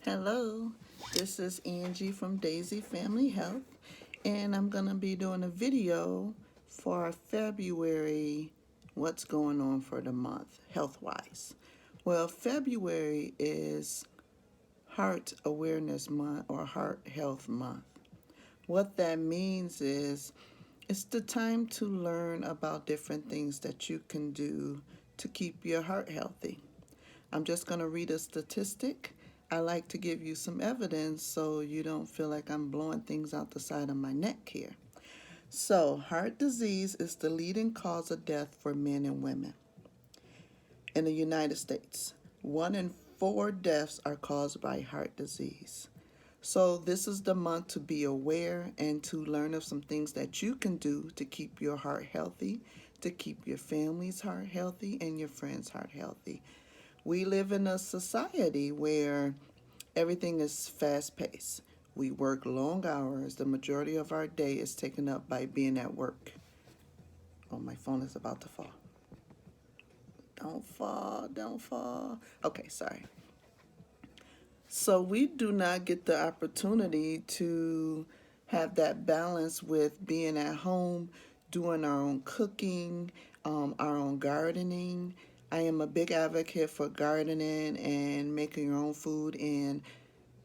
Hello, this is Angie from Daisy Family Health, and I'm going to be doing a video for February, what's going on for the month, health-wise. Well, February is Heart Awareness Month or Heart Health Month. What that means is it's the time to learn about different things that you can do to keep your heart healthy. I'm just going to read a statistic. I like to give you some evidence so you don't feel like I'm blowing things out the side of my neck here. So, heart disease is the leading cause of death for men and women in the United States. 1 in 4 deaths are caused by heart disease. So, this is the month to be aware and to learn of some things that you can do to keep your heart healthy, to keep your family's heart healthy, and your friends' heart healthy. We live in a society where everything is fast paced. We work long hours. The majority of our day is taken up by being at work. Oh, my phone is about to fall. Don't fall, don't fall. Okay, sorry. So we do not get the opportunity to have that balance with being at home, doing our own cooking, our own gardening. I am a big advocate for gardening and making your own food and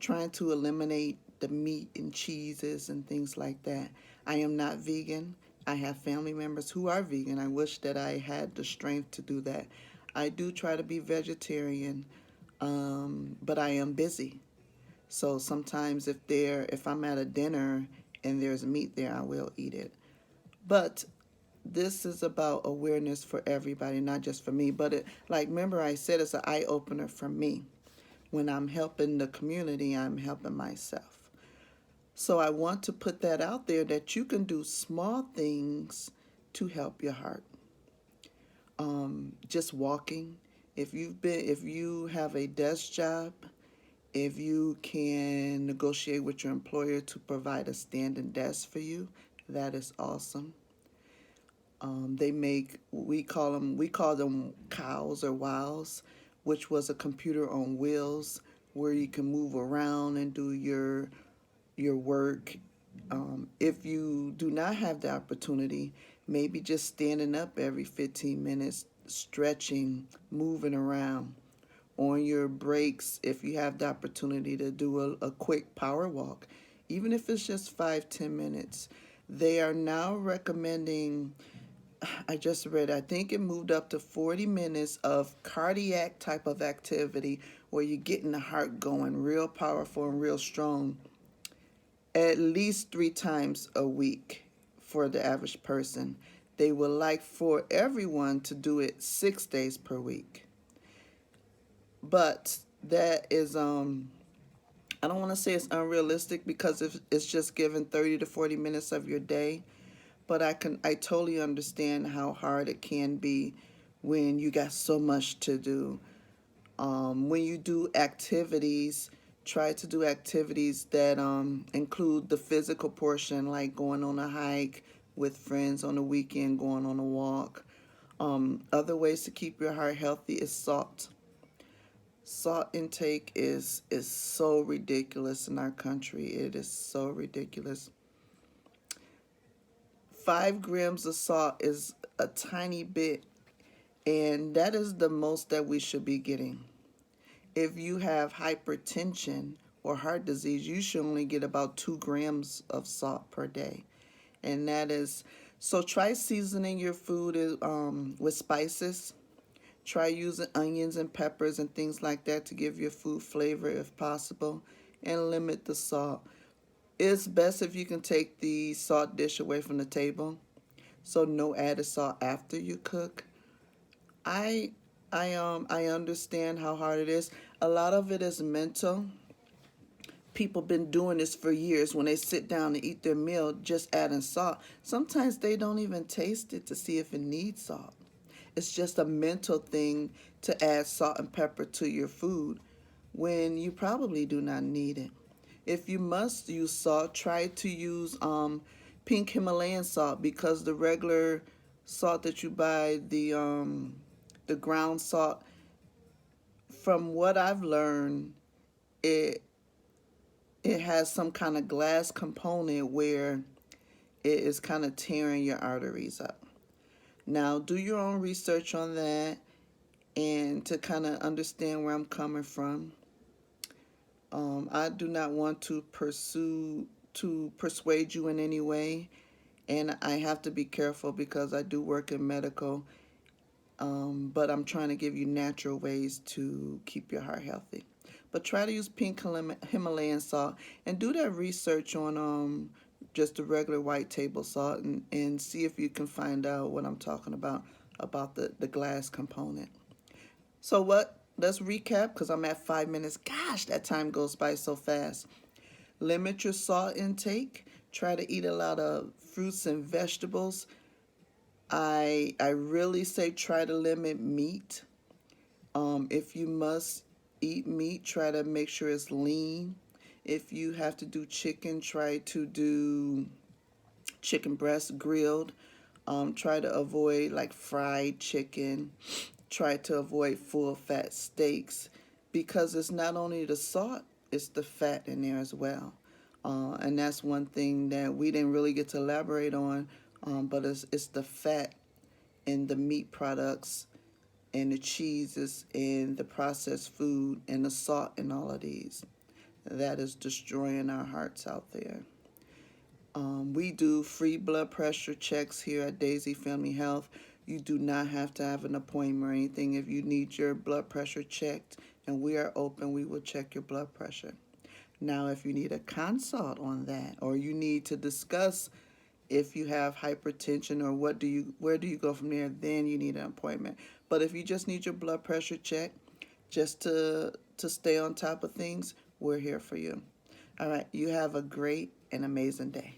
trying to eliminate the meat and cheeses and things like that. I am not vegan. I have family members who are vegan. I wish that I had the strength to do that. I do try to be vegetarian, but I am busy. So sometimes if I'm at a dinner and there's meat there, I will eat it. But this is about awareness for everybody, not just for me. But like remember I said, it's an eye opener for me. When I'm helping the community, I'm helping myself. So I want to put that out there that you can do small things to help your heart. Just walking. If you have a desk job, if you can negotiate with your employer to provide a standing desk for you, that is awesome. They make we call them cows or wows, which was a computer on wheels where you can move around and do your work. If you do not have the opportunity, maybe just standing up every 15 minutes, stretching, moving around. On your breaks, if you have the opportunity to do a quick power walk, even if it's just 5-10 minutes. They are now recommending, I just read, I think it moved up to 40 minutes of cardiac type of activity where you're getting the heart going real powerful and real strong at least 3 times a week for the average person. They would like for everyone to do it 6 days per week. But that is I don't want to say it's unrealistic because if it's just given 30 to 40 minutes of your day, but I totally understand how hard it can be when you got so much to do. When you do activities, try to do activities that include the physical portion, like going on a hike with friends on the weekend, going on a walk. Other ways to keep your heart healthy is salt. Salt intake is so ridiculous in our country. It is so ridiculous. 5 grams of salt is a tiny bit, and that is the most that we should be getting. If you have hypertension or heart disease, you should only get about 2 grams of salt per day. And that is, so try seasoning your food with spices. Try using onions and peppers and things like that to give your food flavor if possible, and limit the salt. It's best if you can take the salt dish away from the table, so no added salt after you cook. I I understand how hard it is. A lot of it is mental. People been doing this for years. When they sit down to eat their meal, just adding salt. Sometimes they don't even taste it to see if it needs salt. It's just a mental thing to add salt and pepper to your food when you probably do not need it. If you must use salt, try to use pink Himalayan salt, because the regular salt that you buy, the ground salt, from what I've learned, it it has some kind of glass component where it is kind of tearing your arteries up. Now, do your own research on that and to kind of understand where I'm coming from. I do not want to persuade you in any way, and I have to be careful because I do work in medical. But I'm trying to give you natural ways to keep your heart healthy. But try to use pink Himalayan salt and do that research on just the regular white table salt and see if you can find out what I'm talking about the glass component. So what? Let's recap because I'm at 5 minutes. Gosh, that time goes by so fast. Limit your salt intake. Try to eat a lot of fruits and vegetables. I really say try to limit meat. If you must eat meat, try to make sure it's lean. If you have to do chicken, try to do chicken breast grilled. Try to avoid like fried chicken. Try to avoid full fat steaks because it's not only the salt, it's the fat in there as well. And that's one thing that we didn't really get to elaborate on, but it's the fat in the meat products and the cheeses and the processed food and the salt in all of these. That is destroying our hearts out there. We do free blood pressure checks here at Daisy Family Health. You do not have to have an appointment or anything. If you need your blood pressure checked and we are open, we will check your blood pressure. Now, if you need a consult on that or you need to discuss if you have hypertension or where do you go from there, then you need an appointment. But if you just need your blood pressure checked just to stay on top of things, we're here for you. All right, you have a great and amazing day.